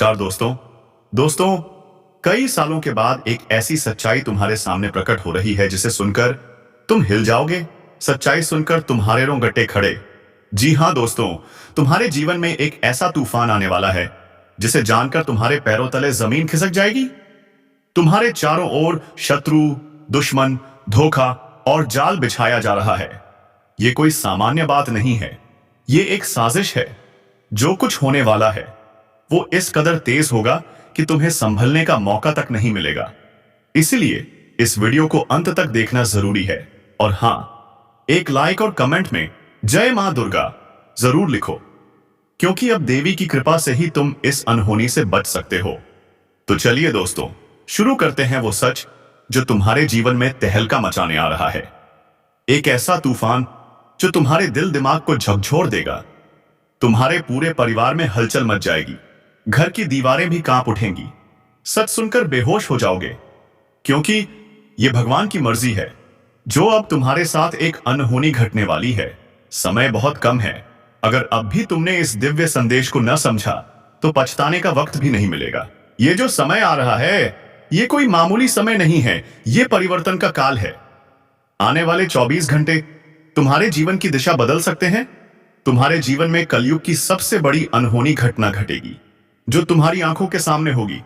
नमस्कार दोस्तों। दोस्तों, कई सालों के बाद एक ऐसी सच्चाई तुम्हारे सामने प्रकट हो रही है जिसे सुनकर तुम हिल जाओगे। सच्चाई सुनकर तुम्हारे रोंगटे खड़े। जी हां दोस्तों, तुम्हारे जीवन में एक ऐसा तूफान आने वाला है जिसे जानकर तुम्हारे पैरों तले जमीन खिसक जाएगी। तुम्हारे चारों ओर शत्रु, दुश्मन, धोखा और जाल बिछाया जा रहा है। यह कोई सामान्य बात नहीं है, ये एक साजिश है। जो कुछ होने वाला है वो इस कदर तेज होगा कि तुम्हें संभलने का मौका तक नहीं मिलेगा। इसलिए इस वीडियो को अंत तक देखना जरूरी है। और हां, एक लाइक और कमेंट में जय मां दुर्गा जरूर लिखो, क्योंकि अब देवी की कृपा से ही तुम इस अनहोनी से बच सकते हो। तो चलिए दोस्तों, शुरू करते हैं वो सच जो तुम्हारे जीवन में तहलका मचाने आ रहा है। एक ऐसा तूफान जो तुम्हारे दिल दिमाग को झकझोर देगा। तुम्हारे पूरे परिवार में हलचल मच जाएगी, घर की दीवारें भी कांप उठेंगी। सच सुनकर बेहोश हो जाओगे, क्योंकि यह भगवान की मर्जी है जो अब तुम्हारे साथ एक अनहोनी घटने वाली है। समय बहुत कम है। अगर अब भी तुमने इस दिव्य संदेश को न समझा तो पछताने का वक्त भी नहीं मिलेगा। ये जो समय आ रहा है, ये कोई मामूली समय नहीं है, ये परिवर्तन का काल है। आने वाले 24 घंटे तुम्हारे जीवन की दिशा बदल सकते हैं। तुम्हारे जीवन में कलयुग की सबसे बड़ी अनहोनी घटना घटेगी जो तुम्हारी आंखों के सामने होगी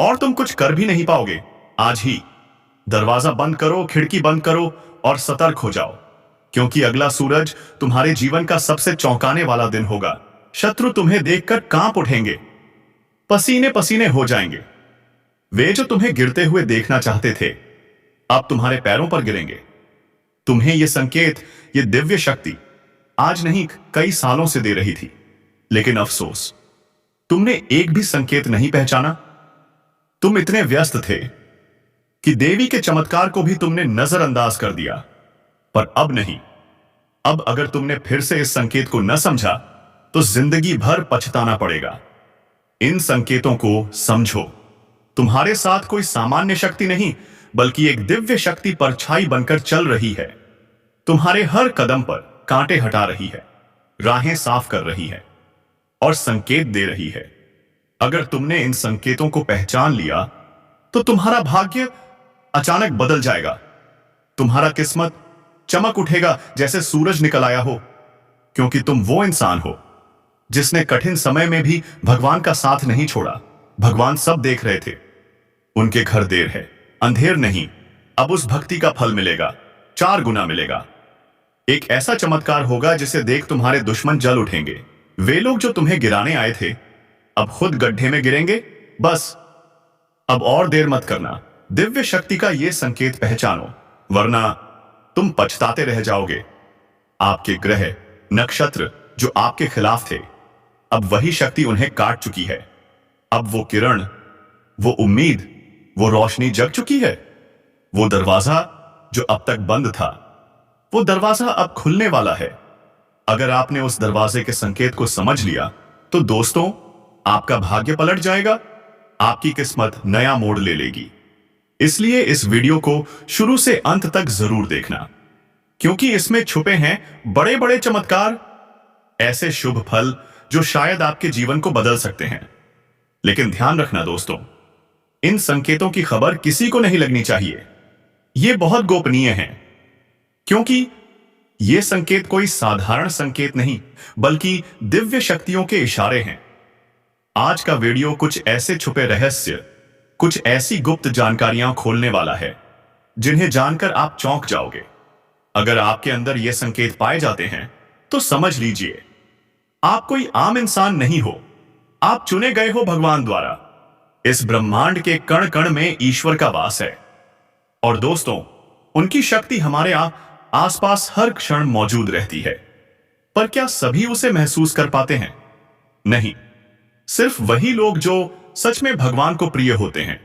और तुम कुछ कर भी नहीं पाओगे। आज ही दरवाजा बंद करो, खिड़की बंद करो और सतर्क हो जाओ, क्योंकि अगला सूरज तुम्हारे जीवन का सबसे चौंकाने वाला दिन होगा। शत्रु तुम्हें देखकर कांप उठेंगे, पसीने पसीने हो जाएंगे। वे जो तुम्हें गिरते हुए देखना चाहते थे अब तुम्हारे पैरों पर गिरेंगे। तुम्हें यह संकेत, यह दिव्य शक्ति आज नहीं कई सालों से दे रही थी, लेकिन अफसोस तुमने एक भी संकेत नहीं पहचाना। तुम इतने व्यस्त थे कि देवी के चमत्कार को भी तुमने नजरअंदाज कर दिया। पर अब नहीं। अब अगर तुमने फिर से इस संकेत को न समझा तो जिंदगी भर पछताना पड़ेगा। इन संकेतों को समझो। तुम्हारे साथ कोई सामान्य शक्ति नहीं, बल्कि एक दिव्य शक्ति परछाई बनकर चल रही है। तुम्हारे हर कदम पर कांटे हटा रही है, राहें साफ कर रही है और संकेत दे रही है। अगर तुमने इन संकेतों को पहचान लिया तो तुम्हारा भाग्य अचानक बदल जाएगा। तुम्हारा किस्मत चमक उठेगा जैसे सूरज निकल आया हो, क्योंकि तुम वो इंसान हो जिसने कठिन समय में भी भगवान का साथ नहीं छोड़ा। भगवान सब देख रहे थे। उनके घर देर है, अंधेर नहीं। अब उस भक्ति का फल मिलेगा, 4 गुना मिलेगा। एक ऐसा चमत्कार होगा जिसे देख तुम्हारे दुश्मन जल उठेंगे। वे लोग जो तुम्हें गिराने आए थे अब खुद गड्ढे में गिरेंगे। बस अब और देर मत करना। दिव्य शक्ति का यह संकेत पहचानो, वरना तुम पछताते रह जाओगे। आपके ग्रह, नक्षत्र जो आपके खिलाफ थे, अब वही शक्ति उन्हें काट चुकी है। अब वो किरण, वो उम्मीद, वो रोशनी जग चुकी है। वो दरवाजा जो अब तक बंद था, वो दरवाजा अब खुलने वाला है। अगर आपने उस दरवाजे के संकेत को समझ लिया तो दोस्तों, आपका भाग्य पलट जाएगा। आपकी किस्मत नया मोड़ ले लेगी। इसलिए इस वीडियो को शुरू से अंत तक जरूर देखना, क्योंकि इसमें छुपे हैं बड़े बड़े चमत्कार, ऐसे शुभ फल जो शायद आपके जीवन को बदल सकते हैं। लेकिन ध्यान रखना दोस्तों, इन संकेतों की खबर किसी को नहीं लगनी चाहिए। यह बहुत गोपनीय है, क्योंकि ये संकेत कोई साधारण संकेत नहीं, बल्कि दिव्य शक्तियों के इशारे हैं। आज का वीडियो कुछ ऐसे छुपे रहस्य, कुछ ऐसी गुप्त जानकारियां खोलने वाला है जिन्हें जानकर आप चौंक जाओगे। अगर आपके अंदर ये संकेत पाए जाते हैं तो समझ लीजिए आप कोई आम इंसान नहीं हो। आप चुने गए हो भगवान द्वारा। इस ब्रह्मांड के कण कण में ईश्वर का वास है। और दोस्तों, उनकी शक्ति हमारे आसपास हर क्षण मौजूद रहती है। पर क्या सभी उसे महसूस कर पाते हैं? नहीं, सिर्फ वही लोग जो सच में भगवान को प्रिय होते हैं।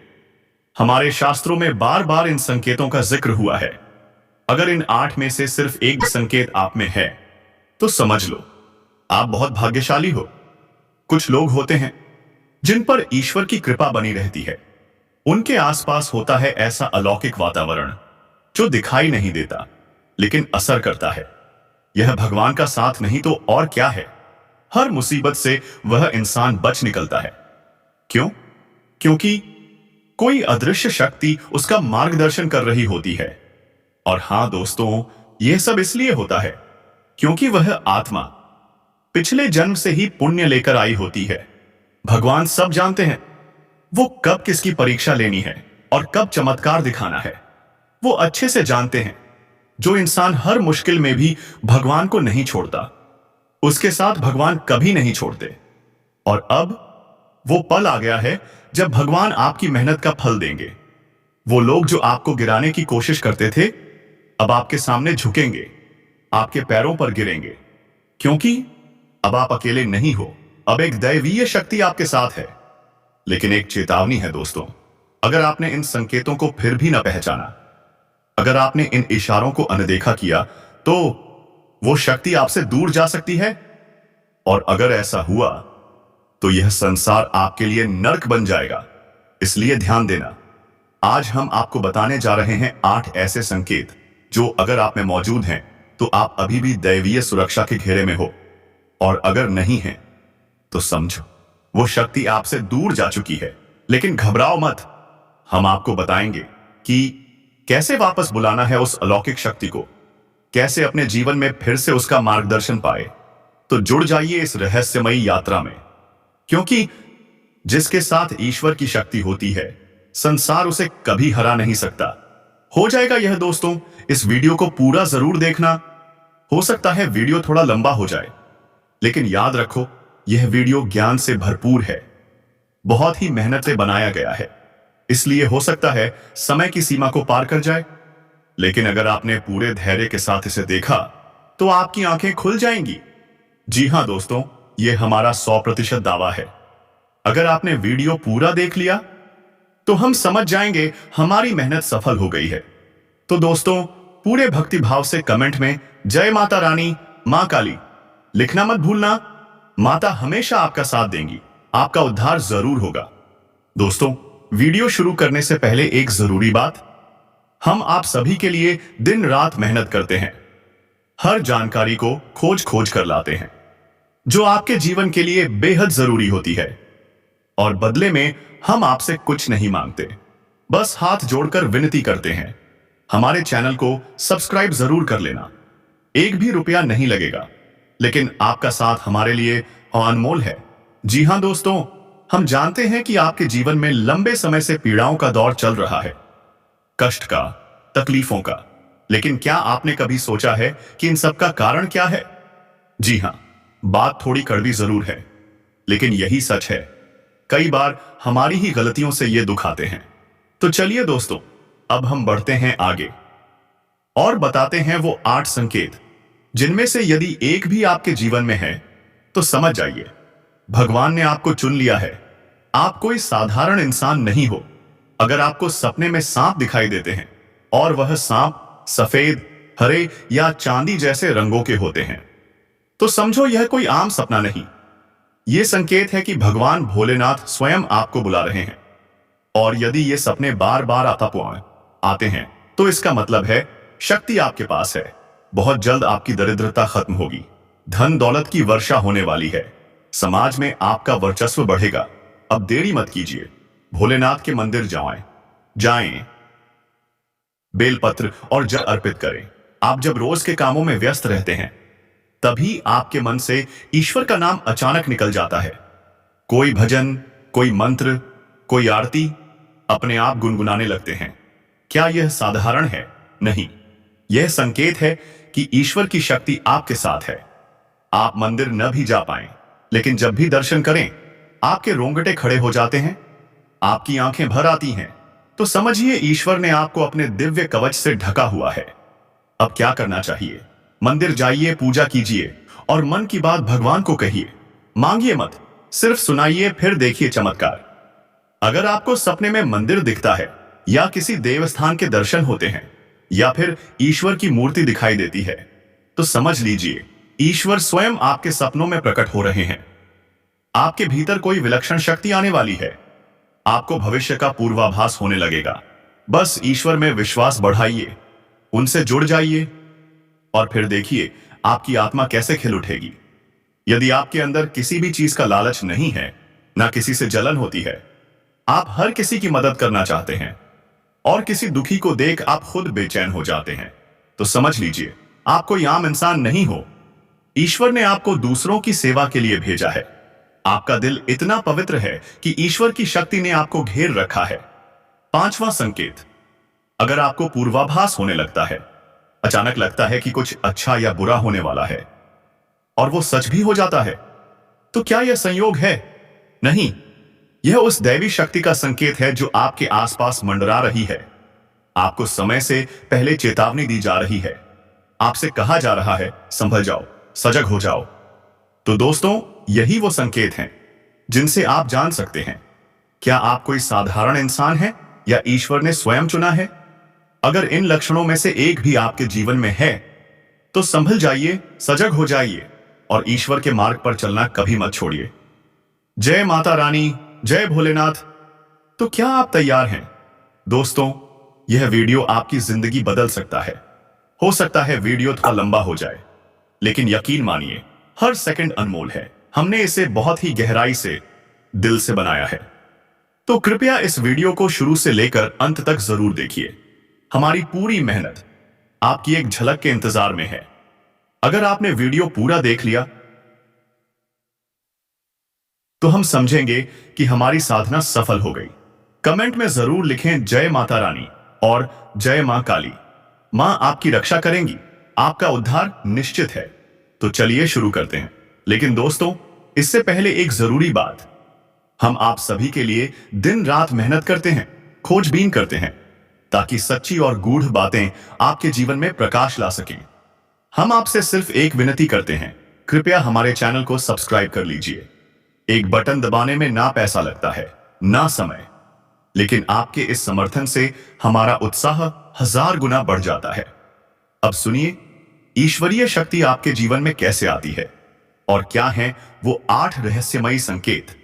हमारे शास्त्रों में बार बार इन संकेतों का जिक्र हुआ है। अगर इन 8 में से सिर्फ एक संकेत आप में है तो समझ लो आप बहुत भाग्यशाली हो। कुछ लोग होते हैं जिन पर ईश्वर की कृपा बनी रहती है। उनके आसपास होता है ऐसा अलौकिक वातावरण जो दिखाई नहीं देता लेकिन असर करता है। यह भगवान का साथ नहीं तो और क्या है। हर मुसीबत से वह इंसान बच निकलता है, क्यों? क्योंकि कोई अदृश्य शक्ति उसका मार्गदर्शन कर रही होती है। और हां दोस्तों, यह सब इसलिए होता है क्योंकि वह आत्मा पिछले जन्म से ही पुण्य लेकर आई होती है। भगवान सब जानते हैं, वो कब किसकी परीक्षा लेनी है और कब चमत्कार दिखाना है। वो अच्छे से जानते हैं। जो इंसान हर मुश्किल में भी भगवान को नहीं छोड़ता, उसके साथ भगवान कभी नहीं छोड़ते। और अब वो पल आ गया है जब भगवान आपकी मेहनत का फल देंगे। वो लोग जो आपको गिराने की कोशिश करते थे, अब आपके सामने झुकेंगे, आपके पैरों पर गिरेंगे, क्योंकि अब आप अकेले नहीं हो। अब एक दैवीय शक्ति आपके साथ है। लेकिन एक चेतावनी है दोस्तों, अगर आपने इन संकेतों को फिर भी न पहचाना, अगर आपने इन इशारों को अनदेखा किया, तो वो शक्ति आपसे दूर जा सकती है। और अगर ऐसा हुआ तो यह संसार आपके लिए नर्क बन जाएगा। इसलिए ध्यान देना, आज हम आपको बताने जा रहे हैं 8 ऐसे संकेत जो अगर आप में मौजूद हैं तो आप अभी भी दैवीय सुरक्षा के घेरे में हो, और अगर नहीं है तो समझो वो शक्ति आपसे दूर जा चुकी है। लेकिन घबराओ मत, हम आपको बताएंगे कि कैसे वापस बुलाना है उस अलौकिक शक्ति को, कैसे अपने जीवन में फिर से उसका मार्गदर्शन पाए। तो जुड़ जाइए इस रहस्यमयी यात्रा में, क्योंकि जिसके साथ ईश्वर की शक्ति होती है, संसार उसे कभी हरा नहीं सकता। हो जाएगा यह दोस्तों, इस वीडियो को पूरा जरूर देखना। हो सकता है वीडियो थोड़ा लंबा हो जाए, लेकिन याद रखो यह वीडियो ज्ञान से भरपूर है, बहुत ही मेहनत से बनाया गया है। इसलिए हो सकता है समय की सीमा को पार कर जाए, लेकिन अगर आपने पूरे धैर्य के साथ इसे देखा तो आपकी आंखें खुल जाएंगी। जी हां दोस्तों, यह हमारा 100% दावा है। अगर आपने वीडियो पूरा देख लिया तो हम समझ जाएंगे हमारी मेहनत सफल हो गई है। तो दोस्तों, पूरे भक्ति भाव से कमेंट में जय माता रानी, मां काली लिखना मत भूलना। माता हमेशा आपका साथ देंगी, आपका उद्धार जरूर होगा। दोस्तों, वीडियो शुरू करने से पहले एक जरूरी बात, हम आप सभी के लिए दिन रात मेहनत करते हैं, हर जानकारी को खोज खोज कर लाते हैं जो आपके जीवन के लिए बेहद जरूरी होती है। और बदले में हम आपसे कुछ नहीं मांगते, बस हाथ जोड़कर विनती करते हैं, हमारे चैनल को सब्सक्राइब जरूर कर लेना। एक भी रुपया नहीं लगेगा, लेकिन आपका साथ हमारे लिए अनमोल है। जी हां दोस्तों, हम जानते हैं कि आपके जीवन में लंबे समय से पीड़ाओं का दौर चल रहा है, कष्ट का, तकलीफों का। लेकिन क्या आपने कभी सोचा है कि इन सब का कारण क्या है? जी हां, बात थोड़ी कड़वी जरूर है, लेकिन यही सच है। कई बार हमारी ही गलतियों से ये दुख आते हैं। तो चलिए दोस्तों, अब हम बढ़ते हैं आगे और बताते हैं वो 8 संकेत, जिनमें से यदि एक भी आपके जीवन में है तो समझ जाइए भगवान ने आपको चुन लिया है। आप कोई साधारण इंसान नहीं हो। अगर आपको सपने में सांप दिखाई देते हैं और वह सांप सफेद, हरे या चांदी जैसे रंगों के होते हैं, तो समझो यह कोई आम सपना नहीं। यह संकेत है कि भगवान भोलेनाथ स्वयं आपको बुला रहे हैं। और यदि ये सपने बार बार आते हैं तो इसका मतलब है शक्ति आपके पास है। बहुत जल्द आपकी दरिद्रता खत्म होगी, धन दौलत की वर्षा होने वाली है, समाज में आपका वर्चस्व बढ़ेगा। अब देरी मत कीजिए, भोलेनाथ के मंदिर जाएं, बेलपत्र और जल अर्पित करें। आप जब रोज के कामों में व्यस्त रहते हैं, तभी आपके मन से ईश्वर का नाम अचानक निकल जाता है। कोई भजन, कोई मंत्र, कोई आरती अपने आप गुनगुनाने लगते हैं। क्या यह साधारण है? नहीं, यह संकेत है कि ईश्वर की शक्ति आपके साथ है। आप मंदिर न भी जा पाएं, लेकिन जब भी दर्शन करें आपके रोंगटे खड़े हो जाते हैं, आपकी आंखें भर आती हैं, तो समझिए ईश्वर ने आपको अपने दिव्य कवच से ढका हुआ है। अब क्या करना चाहिए? मंदिर जाइए, पूजा कीजिए और मन की बात भगवान को कहिए। मांगिए मत, सिर्फ सुनाइए, फिर देखिए चमत्कार। अगर आपको सपने में मंदिर दिखता है या किसी देवस्थान के दर्शन होते हैं या फिर ईश्वर की मूर्ति दिखाई देती है, तो समझ लीजिए ईश्वर स्वयं आपके सपनों में प्रकट हो रहे हैं। आपके भीतर कोई विलक्षण शक्ति आने वाली है। आपको भविष्य का पूर्वाभास होने लगेगा। बस ईश्वर में विश्वास बढ़ाइए, उनसे जुड़ जाइए और फिर देखिए आपकी आत्मा कैसे खिल उठेगी। यदि आपके अंदर किसी भी चीज का लालच नहीं है, ना किसी से जलन होती है। आप हर किसी की मदद करना चाहते हैं और किसी दुखी को देख आप खुद बेचैन हो जाते हैं। तो समझ लीजिए, आप कोई आम इंसान नहीं हो। ईश्वर ने आपको दूसरों की सेवा के लिए भेजा है। आपका दिल इतना पवित्र है कि ईश्वर की शक्ति ने आपको घेर रखा है। पांचवां संकेत, अगर आपको पूर्वाभास होने लगता है, अचानक लगता है कि कुछ अच्छा या बुरा होने वाला है और वो सच भी हो जाता है, तो क्या यह संयोग है? नहीं, यह उस दैवी शक्ति का संकेत है जो आपके आसपास मंडरा रही है। आपको समय से पहले चेतावनी दी जा रही है। आपसे कहा जा रहा है, संभल जाओ, सजग हो जाओ। तो दोस्तों, यही वो संकेत हैं जिनसे आप जान सकते हैं क्या आप कोई साधारण इंसान हैं या ईश्वर ने स्वयं चुना है। अगर इन लक्षणों में से एक भी आपके जीवन में है तो संभल जाइए, सजग हो जाइए और ईश्वर के मार्ग पर चलना कभी मत छोड़िए। जय माता रानी, जय भोलेनाथ। तो क्या आप तैयार हैं? दोस्तों, यह वीडियो आपकी जिंदगी बदल सकता है। हो सकता है वीडियो थोड़ा लंबा हो जाए, लेकिन यकीन मानिए, हर सेकंड अनमोल है। हमने इसे बहुत ही गहराई से, दिल से बनाया है। तो कृपया इस वीडियो को शुरू से लेकर अंत तक जरूर देखिए। हमारी पूरी मेहनत आपकी एक झलक के इंतजार में है। अगर आपने वीडियो पूरा देख लिया तो हम समझेंगे कि हमारी साधना सफल हो गई। कमेंट में जरूर लिखें जय माता रानी और जय मां काली। मां आपकी रक्षा करेंगी, आपका उद्धार निश्चित है। तो चलिए शुरू करते हैं। लेकिन दोस्तों, इससे पहले एक जरूरी बात, हम आप सभी के लिए दिन रात मेहनत करते हैं, खोजबीन करते हैं, ताकि सच्ची और गूढ़ बातें आपके जीवन में प्रकाश ला सकें। हम आपसे सिर्फ एक विनती करते हैं, कृपया हमारे चैनल को सब्सक्राइब कर लीजिए। एक बटन दबाने में ना पैसा लगता है, ना समय, लेकिन आपके इस समर्थन से हमारा उत्साह 1000 गुना बढ़ जाता है। अब सुनिए, ईश्वरीय शक्ति आपके जीवन में कैसे आती है और क्या है वो 8 रहस्यमयी संकेत।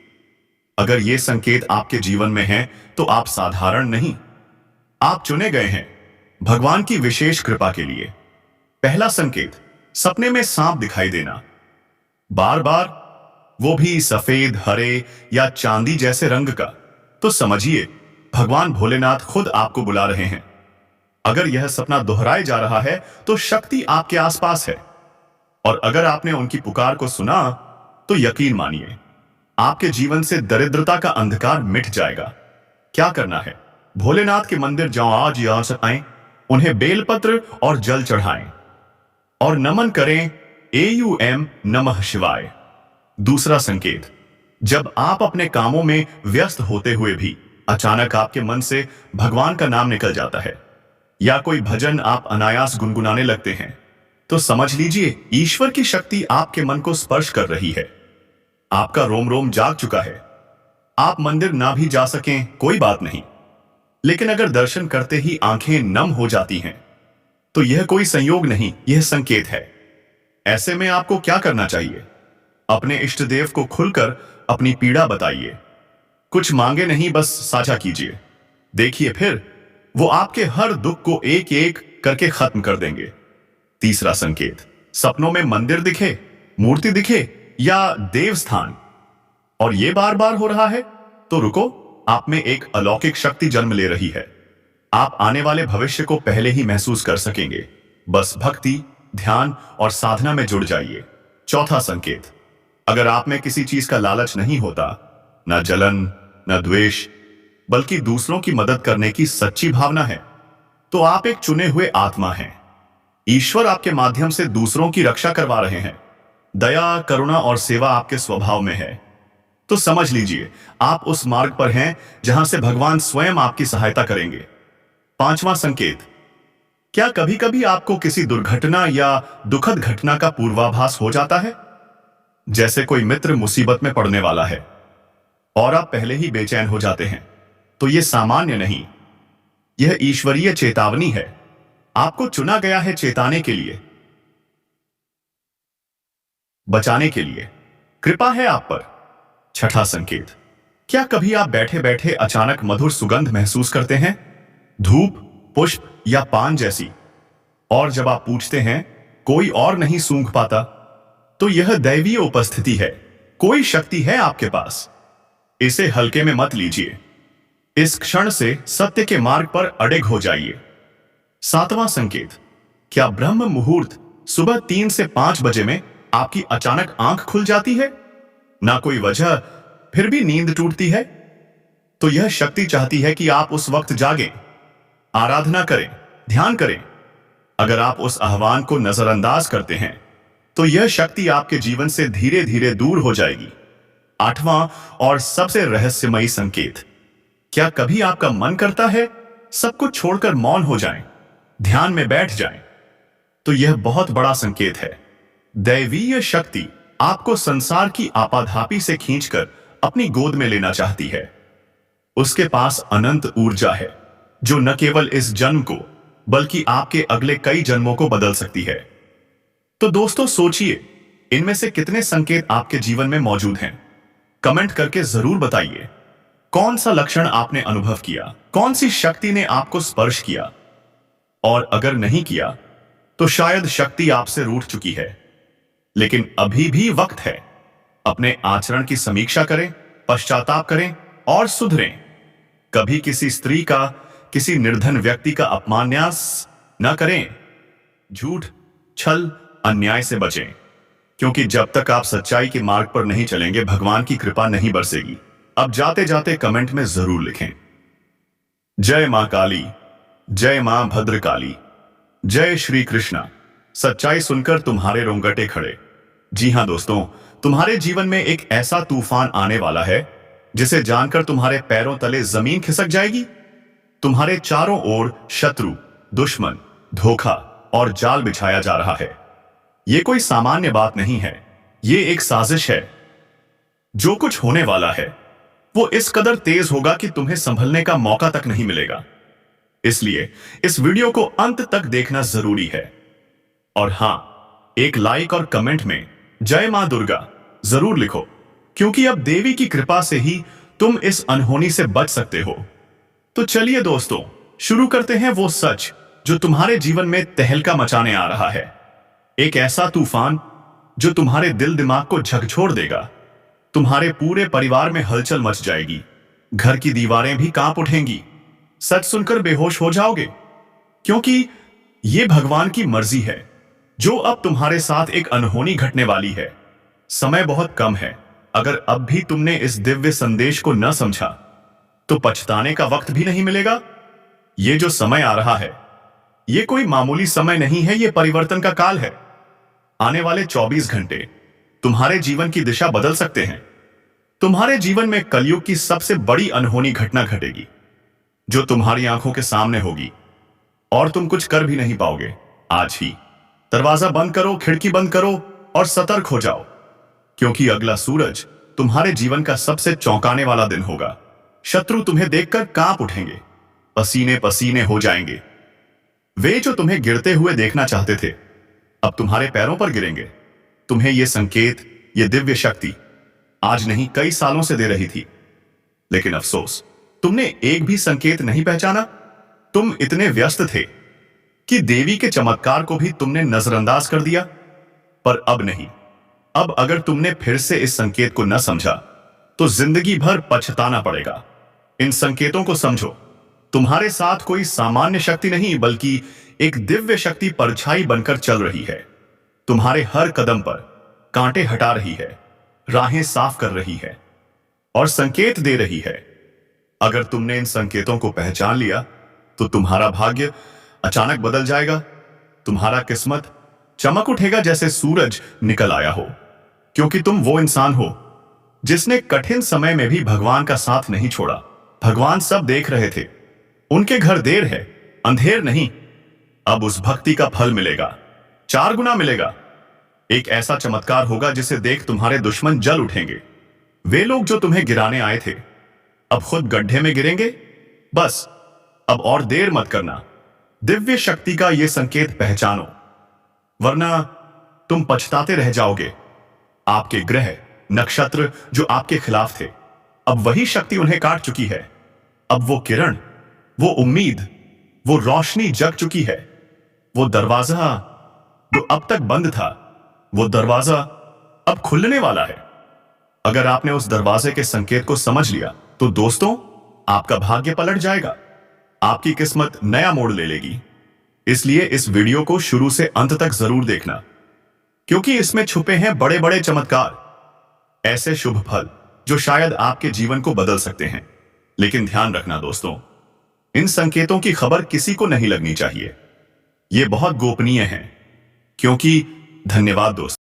अगर ये संकेत आपके जीवन में हैं, तो आप साधारण नहीं, आप चुने गए हैं भगवान की विशेष कृपा के लिए। पहला संकेत, सपने में सांप दिखाई देना, बार बार, वो भी सफेद, हरे या चांदी जैसे रंग का। तो समझिए, भगवान भोलेनाथ खुद आपको बुला रहे हैं। अगर यह सपना दोहराया जा रहा है तो शक्ति आपके आसपास है, और अगर आपने उनकी पुकार को सुना तो यकीन मानिए, आपके जीवन से दरिद्रता का अंधकार मिट जाएगा। क्या करना है? भोलेनाथ के मंदिर जाओ, आज यहां से आए, उन्हें बेलपत्र और जल चढ़ाएं और नमन करें, AUM नमः शिवाय। दूसरा संकेत, जब आप अपने कामों में व्यस्त होते हुए भी अचानक आपके मन से भगवान का नाम निकल जाता है या कोई भजन आप अनायास गुनगुनाने लगते हैं, तो समझ लीजिए ईश्वर की शक्ति आपके मन को स्पर्श कर रही है। आपका रोम रोम जाग चुका है। आप मंदिर ना भी जा सकें, कोई बात नहीं, लेकिन अगर दर्शन करते ही आंखें नम हो जाती हैं, तो यह कोई संयोग नहीं, यह संकेत है। ऐसे में आपको क्या करना चाहिए? अपने इष्ट देव को खुलकर अपनी पीड़ा बताइए। कुछ मांगे नहीं, बस साझा कीजिए। देखिए, फिर वो आपके हर दुख को एक एक करके खत्म कर देंगे। तीसरा संकेत, सपनों में मंदिर दिखे, मूर्ति दिखे या देवस्थान, और ये बार बार हो रहा है, तो रुको, आप में एक अलौकिक शक्ति जन्म ले रही है। आप आने वाले भविष्य को पहले ही महसूस कर सकेंगे। बस भक्ति, ध्यान और साधना में जुड़ जाइए। चौथा संकेत, अगर आप में किसी चीज का लालच नहीं होता, न जलन, न द्वेष, बल्कि दूसरों की मदद करने की सच्ची भावना है, तो आप एक चुने हुए आत्मा हैं। ईश्वर आपके माध्यम से दूसरों की रक्षा करवा रहे हैं। दया, करुणा और सेवा आपके स्वभाव में है। तो समझ लीजिए, आप उस मार्ग पर हैं जहां से भगवान स्वयं आपकी सहायता करेंगे। पांचवां संकेत, क्या कभी कभी आपको किसी दुर्घटना या दुखद घटना का पूर्वाभास हो जाता है? जैसे कोई मित्र मुसीबत में पड़ने वाला है और आप पहले ही बेचैन हो जाते हैं, तो यह सामान्य नहीं, यह ईश्वरीय चेतावनी है। आपको चुना गया है चेताने के लिए, बचाने के लिए। कृपा है आप पर। छठा संकेत, क्या कभी आप बैठे बैठे अचानक मधुर सुगंध महसूस करते हैं, धूप, पुष्प या पान जैसी, और जब आप पूछते हैं कोई और नहीं सूंघ पाता, तो यह दैवीय उपस्थिति है। कोई शक्ति है आपके पास। इसे हल्के में मत लीजिए। इस क्षण से सत्य के मार्ग पर अडिग हो जाइए। सातवां संकेत, क्या ब्रह्म मुहूर्त सुबह 3 से 5 बजे में आपकी अचानक आंख खुल जाती है? ना कोई वजह, फिर भी नींद टूटती है? तो यह शक्ति चाहती है कि आप उस वक्त जागें, आराधना करें, ध्यान करें। अगर आप उस आह्वान को नजरअंदाज करते हैं तो यह शक्ति आपके जीवन से धीरे धीरे दूर हो जाएगी। आठवां और सबसे रहस्यमयी संकेत, क्या कभी आपका मन करता है सब कुछ छोड़कर मौन हो जाएं, ध्यान में बैठ जाएं? तो यह बहुत बड़ा संकेत है। दैवीय शक्ति आपको संसार की आपाधापी से खींचकर अपनी गोद में लेना चाहती है। उसके पास अनंत ऊर्जा है जो न केवल इस जन्म को बल्कि आपके अगले कई जन्मों को बदल सकती है। तो दोस्तों सोचिए, इनमें से कितने संकेत आपके जीवन में मौजूद हैं? कमेंट करके जरूर बताइए। कौन सा लक्षण आपने अनुभव किया? कौन सी शक्ति ने आपको स्पर्श किया? और अगर नहीं किया तो शायद शक्ति आपसे रूठ चुकी है। लेकिन अभी भी वक्त है। अपने आचरण की समीक्षा करें, पश्चाताप करें और सुधरें। कभी किसी स्त्री का, किसी निर्धन व्यक्ति का अपमान्यास न करें। झूठ, छल, अन्याय से बचें, क्योंकि जब तक आप सच्चाई के मार्ग पर नहीं चलेंगे भगवान की कृपा नहीं बरसेगी। अब जाते जाते कमेंट में जरूर लिखें, जय मां काली, जय मां भद्रकाली, जय श्री कृष्णा। सच्चाई सुनकर तुम्हारे रोंगटे खड़े। जी हां दोस्तों, तुम्हारे जीवन में एक ऐसा तूफान आने वाला है जिसे जानकर तुम्हारे पैरों तले जमीन खिसक जाएगी। तुम्हारे चारों ओर शत्रु, दुश्मन, धोखा और जाल बिछाया जा रहा है। यह कोई सामान्य बात नहीं है, यह एक साजिश है। जो कुछ होने वाला है वो इस कदर तेज होगा कि तुम्हें संभलने का मौका तक नहीं मिलेगा। इसलिए इस वीडियो को अंत तक देखना जरूरी है। और हां, एक लाइक और कमेंट में जय मां दुर्गा जरूर लिखो, क्योंकि अब देवी की कृपा से ही तुम इस अनहोनी से बच सकते हो। तो चलिए दोस्तों, शुरू करते हैं वो सच जो तुम्हारे जीवन में तहलका मचाने आ रहा है। एक ऐसा तूफान जो तुम्हारे दिल दिमाग को झकझोर देगा। तुम्हारे पूरे परिवार में हलचल मच जाएगी, घर की दीवारें भी कांप उठेंगी। सच सुनकर बेहोश हो जाओगे, क्योंकि यह भगवान की मर्जी है जो अब तुम्हारे साथ एक अनहोनी घटने वाली है। समय बहुत कम है। अगर अब भी तुमने इस दिव्य संदेश को न समझा तो पछताने का वक्त भी नहीं मिलेगा। यह जो समय आ रहा है यह कोई मामूली समय नहीं है, यह परिवर्तन का काल है। आने वाले 24 घंटे तुम्हारे जीवन की दिशा बदल सकते हैं। तुम्हारे जीवन में कलयुग की सबसे बड़ी अनहोनी घटना घटेगी जो तुम्हारी आंखों के सामने होगी और तुम कुछ कर भी नहीं पाओगे। आज ही दरवाजा बंद करो, खिड़की बंद करो और सतर्क हो जाओ, क्योंकि अगला सूरज तुम्हारे जीवन का सबसे चौंकाने वाला दिन होगा। शत्रु तुम्हें देखकर कांप उठेंगे, पसीने पसीने हो जाएंगे। वे जो तुम्हें गिरते हुए देखना चाहते थे अब तुम्हारे पैरों पर गिरेंगे। तुम्हें यह संकेत, यह दिव्य शक्ति आज नहीं कई सालों से दे रही थी, लेकिन अफसोस तुमने एक भी संकेत नहीं पहचाना। तुम इतने व्यस्त थे कि देवी के चमत्कार को भी तुमने नजरअंदाज कर दिया। पर अब नहीं। अब अगर तुमने फिर से इस संकेत को न समझा तो जिंदगी भर पछताना पड़ेगा। इन संकेतों को समझो। तुम्हारे साथ कोई सामान्य शक्ति नहीं बल्कि एक दिव्य शक्ति परछाई बनकर चल रही है। तुम्हारे हर कदम पर कांटे हटा रही है, राहें साफ कर रही है और संकेत दे रही है। अगर तुमने इन संकेतों को पहचान लिया तो तुम्हारा भाग्य अचानक बदल जाएगा। तुम्हारा किस्मत चमक उठेगा जैसे सूरज निकल आया हो, क्योंकि तुम वो इंसान हो जिसने कठिन समय में भी भगवान का साथ नहीं छोड़ा। भगवान सब देख रहे थे। उनके घर देर है, अंधेर नहीं। अब उस भक्ति का फल मिलेगा, 4 गुना मिलेगा। एक ऐसा चमत्कार होगा जिसे देख तुम्हारे दुश्मन जल उठेंगे। वे लोग जो तुम्हें गिराने आए थे अब खुद गड्ढे में गिरेंगे। बस अब और देर मत करना। दिव्य शक्ति का यह संकेत पहचानो, वरना तुम पछताते रह जाओगे। आपके ग्रह, नक्षत्र जो आपके खिलाफ थे अब वही शक्ति उन्हें काट चुकी है। अब वो किरण, वो उम्मीद, वो रोशनी जग चुकी है। वो दरवाजा जो अब तक बंद था, वो दरवाजा अब खुलने वाला है। अगर आपने उस दरवाजे के संकेत को समझ लिया तो दोस्तों, आपका भाग्य पलट जाएगा, आपकी किस्मत नया मोड़ ले लेगी। इसलिए इस वीडियो को शुरू से अंत तक जरूर देखना, क्योंकि इसमें छुपे हैं बड़े बड़े चमत्कार, ऐसे शुभ फल जो शायद आपके जीवन को बदल सकते हैं। लेकिन ध्यान रखना दोस्तों, इन संकेतों की खबर किसी को नहीं लगनी चाहिए। ये बहुत गोपनीय है। क्योंकि धन्यवाद दोस्तों।